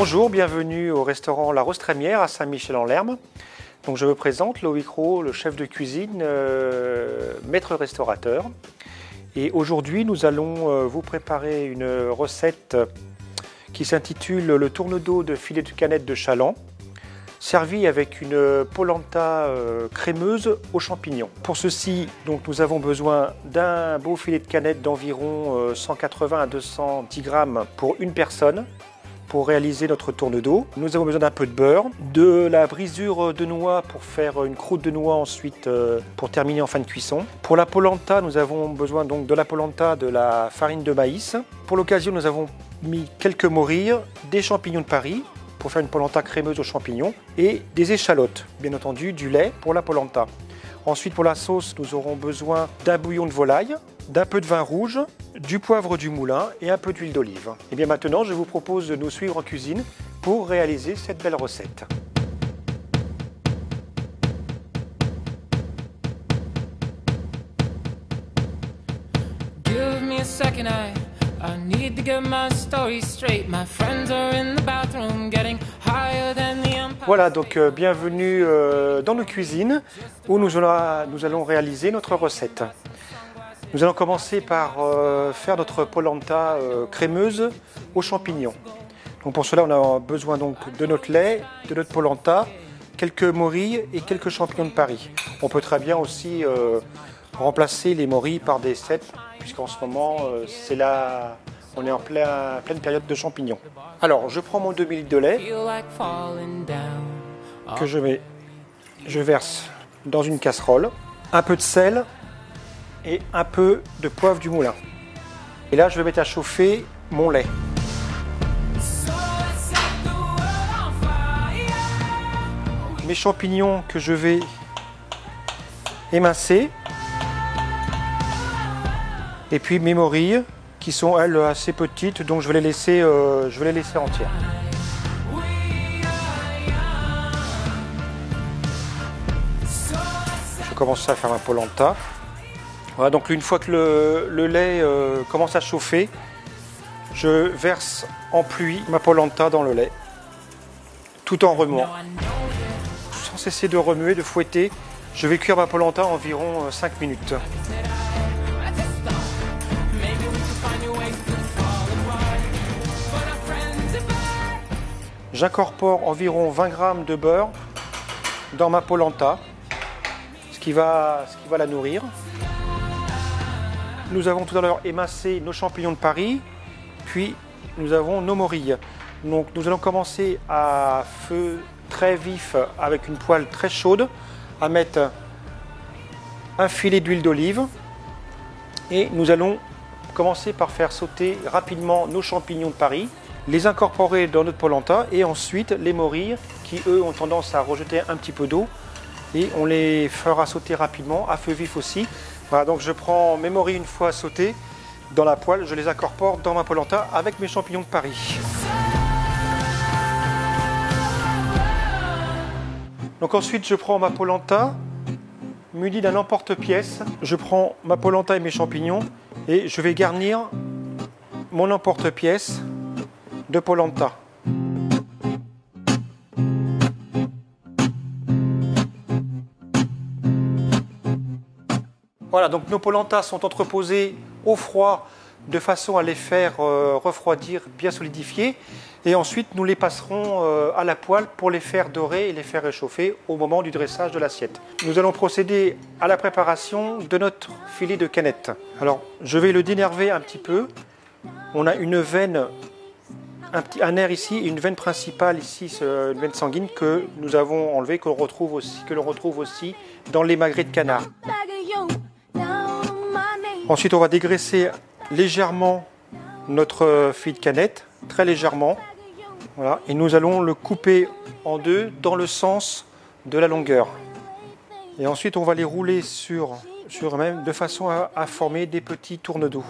Bonjour, bienvenue au restaurant La Rose Trémière à Saint-Michel-en-Lerme. Donc je me présente, Loïc Roux, le chef de cuisine, maître restaurateur. Et aujourd'hui, nous allons vous préparer une recette qui s'intitule le tourne-dos de filet de canette de chaland, servi avec une polenta crémeuse aux champignons. Pour ceci, donc, nous avons besoin d'un beau filet de canette d'environ 180 à 210 grammes pour une personne. Pour réaliser notre tourne-dos, nous avons besoin d'un peu de beurre, de la brisure de noix pour faire une croûte de noix ensuite pour terminer en fin de cuisson. Pour la polenta, nous avons besoin donc de la polenta, de la farine de maïs. Pour l'occasion, nous avons mis quelques morilles, des champignons de Paris pour faire une polenta crémeuse aux champignons et des échalotes, bien entendu du lait pour la polenta. Ensuite, pour la sauce, nous aurons besoin d'un bouillon de volaille, d'un peu de vin rouge, du poivre du moulin et un peu d'huile d'olive. Et bien maintenant, je vous propose de nous suivre en cuisine pour réaliser cette belle recette. Give me a second, I need to get my story straight. My friends are in the bathroom getting higher than the empire. Voilà, donc bienvenue dans nos cuisines où nous allons réaliser notre recette. Nous allons commencer par faire notre polenta crémeuse aux champignons. Donc pour cela, on a besoin donc de notre lait, de notre polenta, quelques morilles et quelques champignons de Paris. On peut très bien aussi remplacer les morilles par des cèpes, puisqu'en ce moment, on est en pleine période de champignons. Alors, je prends mon 2 ml de lait que je verse dans une casserole, un peu de sel et un peu de poivre du moulin. Et là, je vais mettre à chauffer mon lait. Mes champignons que je vais émincer. Et puis mes morilles qui sont elles assez petites, donc je vais les laisser entières. Je commence à faire ma polenta. Voilà, donc une fois que le lait commence à chauffer, je verse en pluie ma polenta dans le lait, tout en remuant. Sans cesser de remuer, de fouetter, je vais cuire ma polenta environ 5 minutes. J'incorpore environ 20 g de beurre dans ma polenta, ce qui va la nourrir. Nous avons tout à l'heure émincé nos champignons de Paris, puis nous avons nos morilles. Donc nous allons commencer à feu très vif avec une poêle très chaude à mettre un filet d'huile d'olive et nous allons commencer par faire sauter rapidement nos champignons de Paris, les incorporer dans notre polenta et ensuite les morilles qui eux ont tendance à rejeter un petit peu d'eau et on les fera sauter rapidement à feu vif aussi. Voilà, donc je prends mes morilles une fois sautées dans la poêle, je les incorpore dans ma polenta avec mes champignons de Paris. Donc ensuite je prends ma polenta munie d'un emporte-pièce, je prends ma polenta et mes champignons et je vais garnir mon emporte-pièce de polenta. Voilà, donc nos polentas sont entreposées au froid de façon à les faire refroidir, bien solidifier. Et ensuite, nous les passerons à la poêle pour les faire dorer et les faire réchauffer au moment du dressage de l'assiette. Nous allons procéder à la préparation de notre filet de canette. Alors, je vais le dénerver un petit peu. On a une veine, un nerf ici, et une veine principale ici, une veine sanguine que nous avons enlevée, que l'on retrouve aussi dans les magrets de canard. Ensuite, on va dégraisser légèrement notre filet de canette, très légèrement. Voilà, et nous allons le couper en deux dans le sens de la longueur. Et ensuite, on va les rouler sur eux-mêmes de façon à former des petits tourne-dos.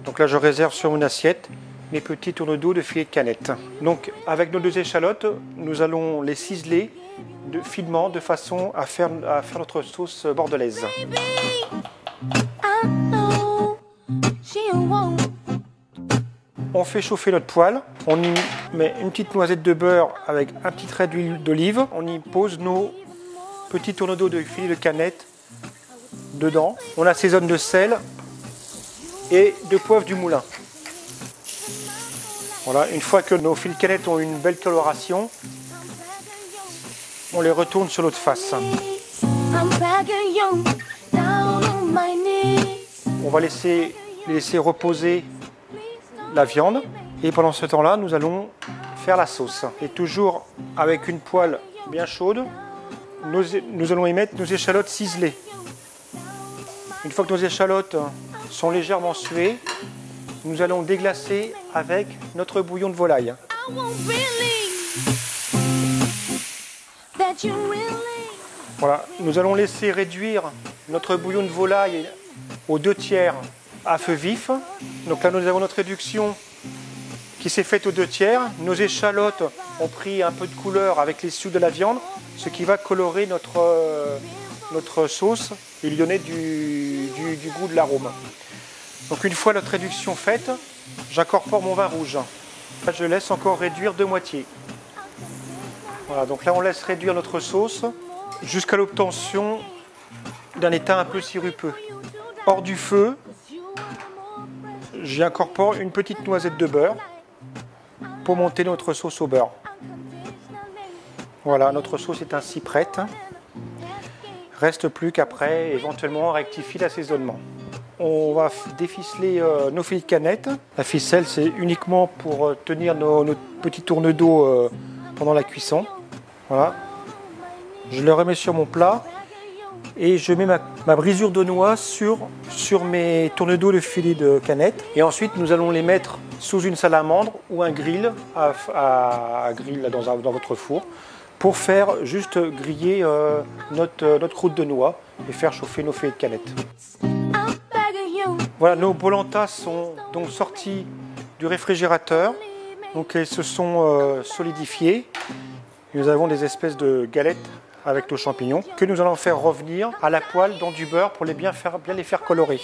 Donc là, je réserve sur une assiette mes petits tourne-dos de filet de canette. Donc, avec nos deux échalotes, nous allons les ciseler finement de façon à faire notre sauce bordelaise. On fait chauffer notre poêle, on y met une petite noisette de beurre avec un petit trait d'huile d'olive. On y pose nos petits tourneaux d'eau de filet de canette dedans. On assaisonne de sel et de poivre du moulin. Voilà, une fois que nos filets de canette ont une belle coloration, on les retourne sur l'autre face. On va les laisser reposer la viande et pendant ce temps-là, nous allons faire la sauce. Et toujours avec une poêle bien chaude, nous allons y mettre nos échalotes ciselées. Une fois que nos échalotes sont légèrement suées, nous allons déglacer avec notre bouillon de volaille. Voilà, nous allons laisser réduire notre bouillon de volaille aux 2/3 à feu vif. Donc là, nous avons notre réduction qui s'est faite aux 2/3. Nos échalotes ont pris un peu de couleur avec les sucs de la viande, ce qui va colorer notre sauce et lui donner du goût, de l'arôme. Donc une fois notre réduction faite, j'incorpore mon vin rouge. Là, je laisse encore réduire de moitié. Voilà, donc là on laisse réduire notre sauce jusqu'à l'obtention d'un état un peu sirupeux. Hors du feu, j'y incorpore une petite noisette de beurre pour monter notre sauce au beurre. Voilà, notre sauce est ainsi prête. Reste plus qu'après, éventuellement, rectifier l'assaisonnement. On va déficeler nos filets de canette. La ficelle, c'est uniquement pour tenir nos petits tournes d'eau pendant la cuisson. Voilà. Je le remets sur mon plat et je mets ma brisure de noix sur mes tournes d'eau de filets de canette. Et ensuite, nous allons les mettre sous une salamandre ou un grill à grill dans votre four pour faire juste griller notre croûte de noix et faire chauffer nos filets de canette. Voilà, nos polentas sont donc sortis du réfrigérateur. Donc ils se sont solidifiés. Nous avons des espèces de galettes avec nos champignons que nous allons faire revenir à la poêle dans du beurre pour bien les faire colorer.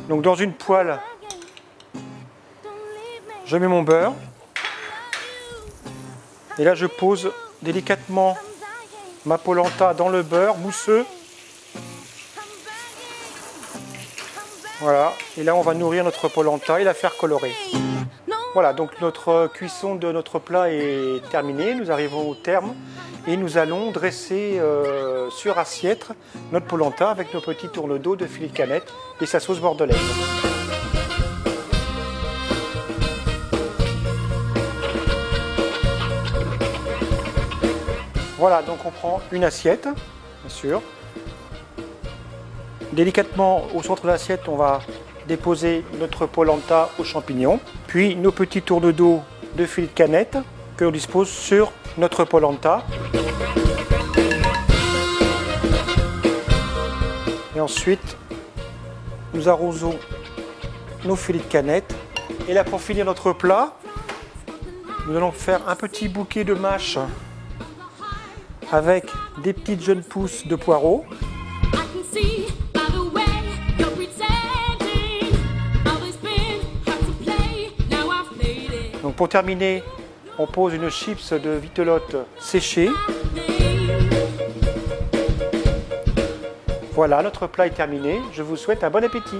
Donc dans une poêle, je mets mon beurre. Et là je pose délicatement ma polenta dans le beurre mousseux. Voilà, et là on va nourrir notre polenta et la faire colorer. Voilà, donc notre cuisson de notre plat est terminée, nous arrivons au terme et nous allons dresser sur assiette notre polenta avec nos petits tournes d'eau de filet de canette et sa sauce bordelaise. Voilà, donc on prend une assiette, bien sûr. Délicatement, au centre de l'assiette, on va déposer notre polenta aux champignons, puis nos petits tournes d'eau de filet de canette que l'on dispose sur notre polenta. Et ensuite, nous arrosons nos filets de canette. Et là, pour finir notre plat, nous allons faire un petit bouquet de mâche avec des petites jeunes pousses de poireaux. Donc pour terminer, on pose une chips de vitelotte séchée. Voilà, notre plat est terminé. Je vous souhaite un bon appétit.